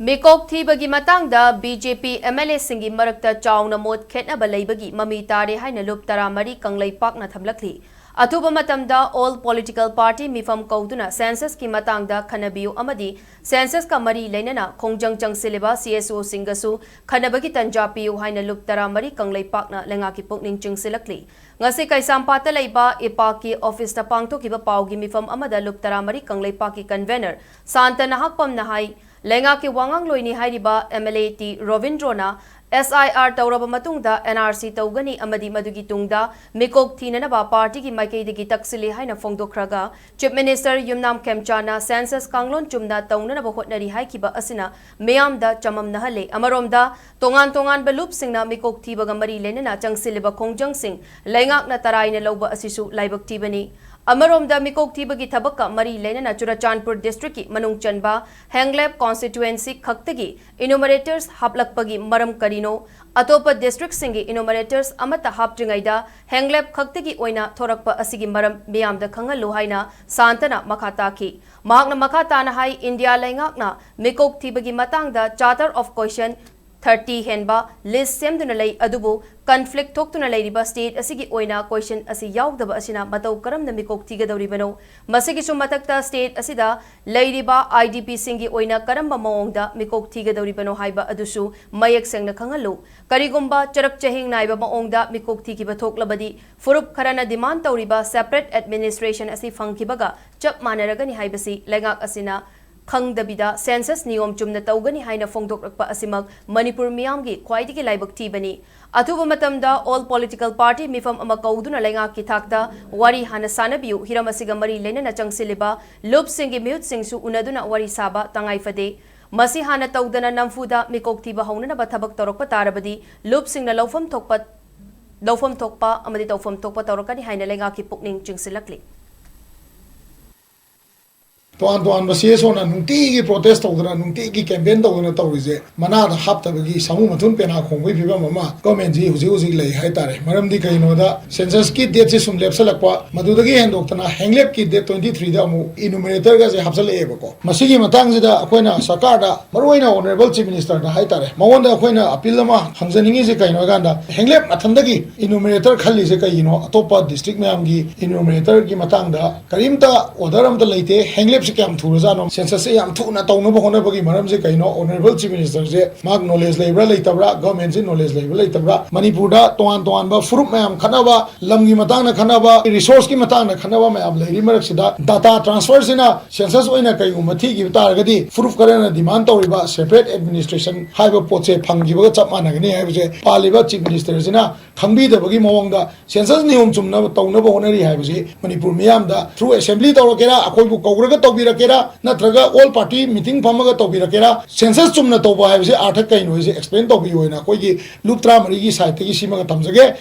Mikok thibagi matangda BJP MLA Singi Marakta Chaona mot Khetnaba Leibagi Mami Tare haina lup Tara Mari Kangleipak na thamlakli. Athuba matamda all political party mifam kauduna census ki matangda khanabiu amadi census ka mari leinana khongjang changsileba CSO singasu khanabagi tanjapiu haina lup Tara Mari Kangleipak na lenga ki pukning chingsilakli. Ngasi kaisampata leiba ipaki office ta pangthokiba paugi mifam amada lup Tara Mari Kangleipak ki convener Santa nahakpam nahai Lenga ki wangang loini hairiba MLA T Rovindrona SIR tauraba matungda NRC taugani amadi madugi tungda mikok thinanaba party ki maikaidagi taksili haina fongdokraga Chief Minister Yumnam Khemchana census kanglon chumna taunanaba hotnari haikiba asina meyamda chamam nahale amaromda tongan balup singna mikok thibaga mari lenana changsiliba khongjang sing lengak na taraina loba asisu laibak tibani Amaromda mikok thibagi thabakka mari lenana Churachandpur district ki manung chanba Kangleipak constituency khaktagi enumerators haplakpagi maram karino atopa district singi enumerators amata haptringaida Kangleipak khaktagi oina thorakpa asigi maram miyamda khangalu haina santana makhata ki mahakna makhata na hai India lengakna mikok thibagi matangda charter of question 30 henba list semduna lay adubu conflict thoktuna layriba state asigi oina question asi yaugdaba asina matau karamna mikok thigadawribano masigi sumatakta state asida layriba IDP singi oina karamba maongda mikok thigadawribano haiba adusu mayak sengna khangalu karigumba charak chahing naiba maongda mikok thigiba thoklabadi furup kharana demand tawriba separate administration asi phangkibaga chap manaragani haibasi lengak asina Kangdabida census niyom chumna taugani haina fongdokrakpa asimak Manipur miyamgi khwaidigi laibak tibani athuba matamda all political party mifam ama kauduna lenga ki thakda wari hana sanabiu hiramasiga mari lenana changsiliba lup singi mute singsu unaduna wari saba tangai fade masi hana taudana namfuda mikok thiba haunana ba thabak torokpa tarabadi lup singna lawfam thokpa amadi tawfam thokpa torokani haina lenga ki pukning chingsilakli Tuan CSO na nungti protest tawdana nungti campaign tawdana tawrise mana da haptabagi samu mathun pena khongbai phiba mama government ji huji lei hai tare maramdi kaino da census ki date se sum lepsalakpa madudagi hendoktana hanglep ki date 23 da mu enumerator ga se hapsale bako masigi matang jida akoina sarkar da maroina honorable chief minister da hai tare magonda akoina appeal ma hangjaningi se kaino ganda hanglep mathandagi enumerator khalli se kaino atopa district mayam gi enumerator ki matang da karimta order am da leite hanglep Kam Thurajano, census yam thuna tawna bahona bagi maram se kaino honorable chief minister se mag knowledge lebra leitabra government se knowledge lebra leitabra Manipur da toan ba furup mayam khanaba lamgi matang na khanaba resource ki matang na khanaba mayam leiri marak sida data transfer sina census oina kai umathi gi taragadi furup karana demand tawriba separate administration haiba poche phanggiba chap managani haibse paliba chief minister sina khangbi da bagi mawangda census niyom chumna tawna bahona ri haibse Manipur miyam da through assembly tawrakera akoi bu kawraga Rakera, Natraga, all party meeting Pamaga Tobirakera, census Chumna Toba, I was Arthaka in explain to you in a Kogi, Lutra Marigi, Saitiki Simaka Tamsage.